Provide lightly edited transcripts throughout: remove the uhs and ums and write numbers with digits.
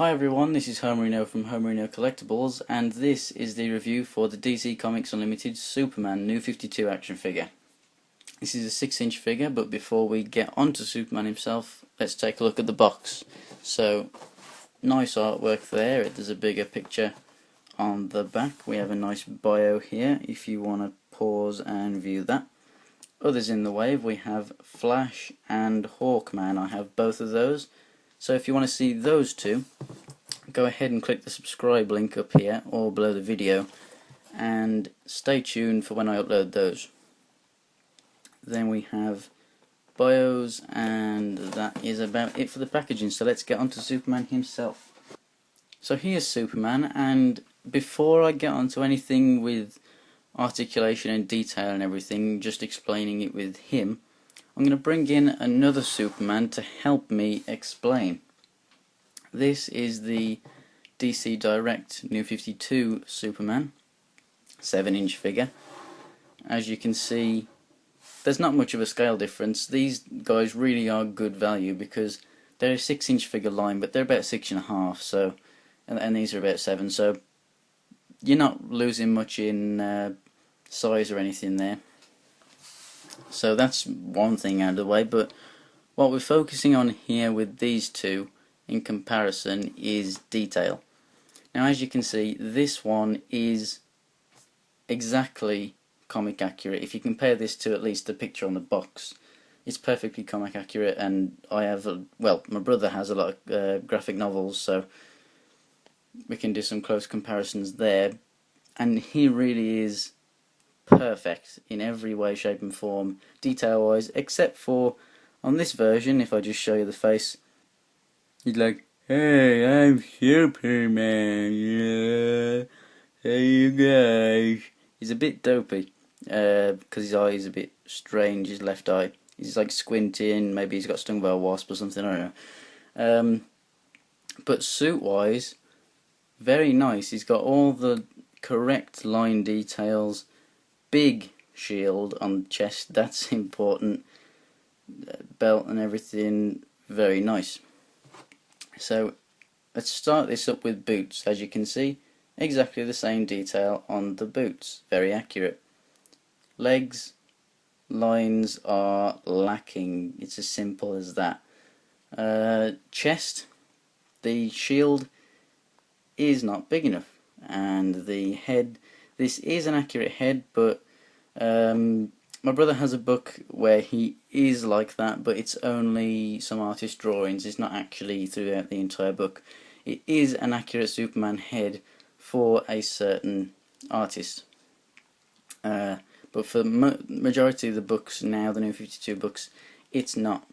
Hi everyone, this is Homerino from Homerino Collectibles, and this is the review for the DC Comics Unlimited Superman New 52 action figure. This is a 6-inch figure, but before we get onto Superman himself, let's take a look at the box. So, nice artwork there. There's a bigger picture on the back. We have a nice bio here if you want to pause and view that. Others in the wave, we have Flash and Hawkman. I have both of those. So if you want to see those two, go ahead and click the subscribe link up here or below the video and stay tuned for when I upload those. Then we have bios, and that is about it for the packaging, so let's get on to Superman himself. So here's Superman, and before I get on to anything with articulation and detail and everything, just explaining it with him, I'm going to bring in another Superman to help me explain. This is the DC Direct New 52 Superman, 7-inch figure. As you can see, there's not much of a scale difference. These guys really are good value because they're a 6-inch figure line, but they're about 6.5, so, and these are about 7, so you're not losing much in size or anything there. So that's one thing out of the way, but what we're focusing on here with these two in comparison is detail. Now as you can see, this one is exactly comic accurate. If you compare this to at least the picture on the box, it's perfectly comic accurate, and I have, well, my brother has a lot of graphic novels, so we can do some close comparisons there, and he really is perfect in every way, shape and form, detail wise, except for on this version, if I just show you the face, he's like, "Hey, I'm Superman, yeah, hey you guys." He's a bit dopey, because his eye is a bit strange, his left eye. He's like squinting, maybe he's got stung by a wasp or something, I don't know. But suit wise, very nice. He's got all the correct line details. Big shield on the chest, that's important. Belt and everything, very nice. So let's start this up with boots. As you can see, exactly the same detail on the boots, very accurate. Legs, lines are lacking, it's as simple as that. Chest, the shield is not big enough, and the head, this is an accurate head, but my brother has a book where he is like that, but it's only some artist drawings. It's not actually throughout the entire book. It is an accurate Superman head for a certain artist. But for the majority of the books now, the New 52 books, it's not.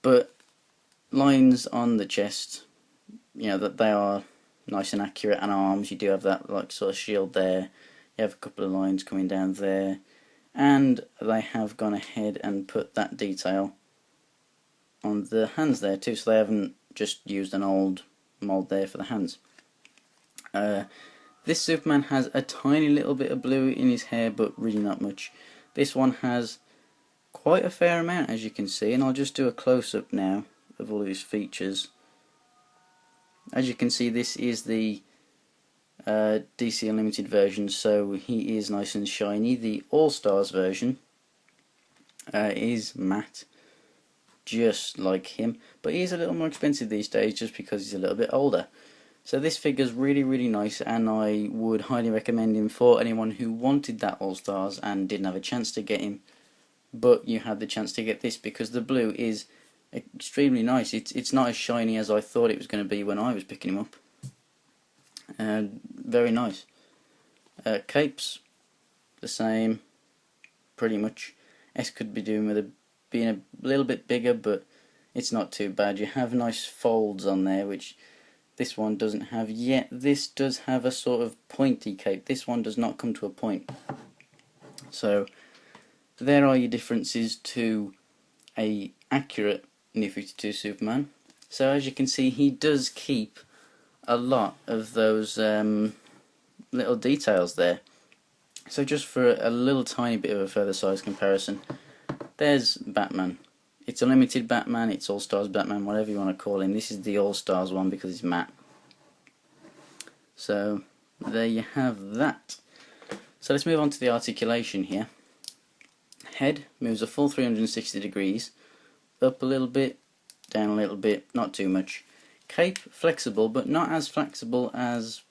But lines on the chest, you know, that they are nice and accurate, and arms, you do have that like sort of shield there. You have a couple of lines coming down there, and they have gone ahead and put that detail on the hands there too, so they haven't just used an old mould there for the hands. This Superman has a tiny little bit of blue in his hair, but really not much. This one has quite a fair amount, as you can see, and I'll just do a close-up now of all of his features. As you can see, this is the DC Unlimited version, so he is nice and shiny. The All-Stars version is matte, just like him, but he is a little more expensive these days just because he's a little bit older. So this figure's really, really nice, and I would highly recommend him for anyone who wanted that All-Stars and didn't have a chance to get him, but you had the chance to get this, because the blue is extremely nice. It's not as shiny as I thought it was going to be when I was picking him up. Very nice. Capes, the same, pretty much. S could be doing with being a little bit bigger, but it's not too bad. You have nice folds on there, which this one doesn't have yet. This does have a sort of pointy cape. This one does not come to a point. So there are your differences to a accurate New 52 Superman. So as you can see, he does keep a lot of those little details there. So just for a little tiny bit of a further size comparison, there's Batman. It's Unlimited Batman, it's All Stars Batman, whatever you want to call him. This is the All Stars one because it's matte. So there you have that. So let's move on to the articulation here. Head moves a full 360 degrees, up a little bit, down a little bit, not too much. Cape, flexible, but not as flexible as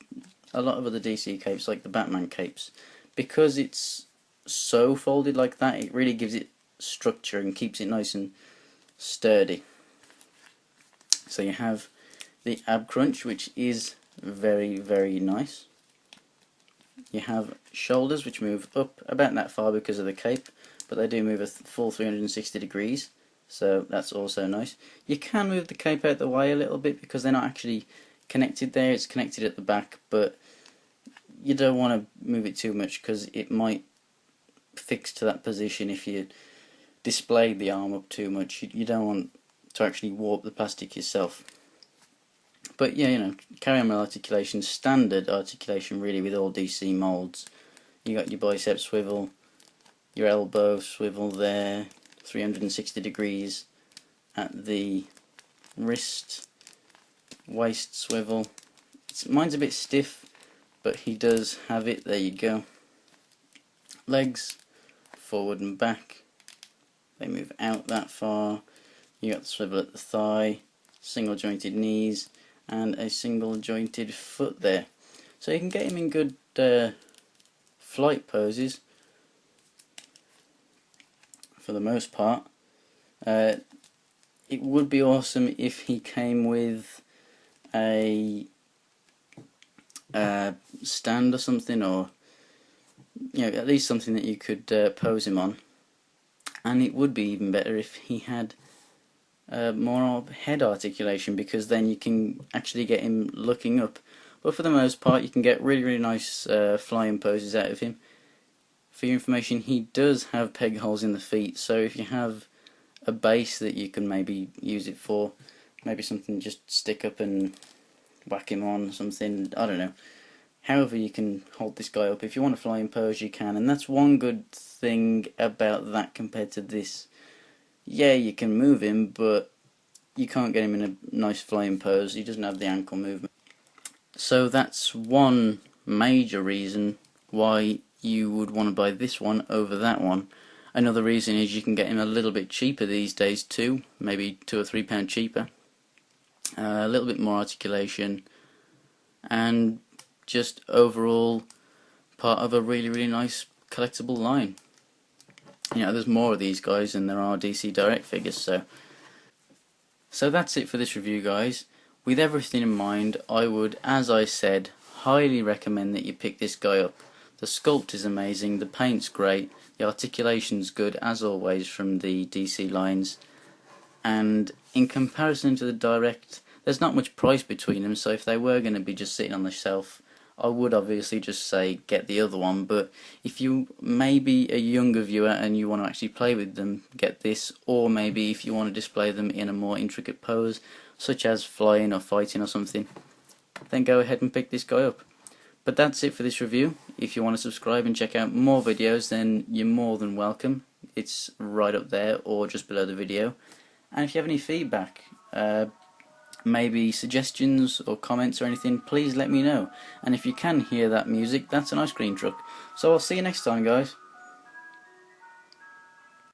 a lot of other DC capes, like the Batman capes. Because it's so folded like that, it really gives it structure and keeps it nice and sturdy. So you have the ab crunch, which is very, very nice. You have shoulders, which move up about that far because of the cape, but they do move a full 360 degrees, so that's also nice. You can move the cape out the way a little bit because they're not actually connected there, it's connected at the back, but you don't want to move it too much because it might fix to that position if you display the arm up too much. You don't want to actually warp the plastic yourself. But yeah, you know, carry on with articulation, standard articulation really with all DC molds. You got your bicep swivel, your elbow swivel there, 360 degrees at the wrist, waist swivel. Mine's a bit stiff, but he does have it, there you go. Legs, forward and back, they move out that far. You got the swivel at the thigh, single jointed knees, and a single jointed foot there. So you can get him in good flight poses for the most part. It would be awesome if he came with a stand or something, or you know, at least something that you could pose him on. And it would be even better if he had more head articulation, because then you can actually get him looking up. But for the most part, you can get really, really nice flying poses out of him. For your information, he does have peg holes in the feet, so if you have a base that you can maybe use it for, maybe something just stick up and whack him on, something, I don't know. However you can hold this guy up, if you want to fly in pose you can, and that's one good thing about that compared to this. Yeah, you can move him, but you can't get him in a nice flying pose. He doesn't have the ankle movement. So that's one major reason why you would want to buy this one over that one. Another reason is you can get him a little bit cheaper these days too, maybe £2 or £3 cheaper. A little bit more articulation, and just overall part of a really, really nice collectible line. You know, there's more of these guys than there are DC Direct figures, so that's it for this review, guys. With everything in mind, I would, as I said, highly recommend that you pick this guy up. The sculpt is amazing, the paint's great, the articulation's good as always from the DC lines, and in comparison to the Direct, there's not much price between them, so if they were going to be just sitting on the shelf, I would obviously just say get the other one. But if you may be a younger viewer and you want to actually play with them, get this, or maybe if you want to display them in a more intricate pose, such as flying or fighting or something, then go ahead and pick this guy up. But that's it for this review. If you want to subscribe and check out more videos, then you're more than welcome. It's right up there or just below the video. And if you have any feedback, maybe suggestions or comments or anything, please let me know. And if you can hear that music, that's an ice cream truck. So I'll see you next time, guys.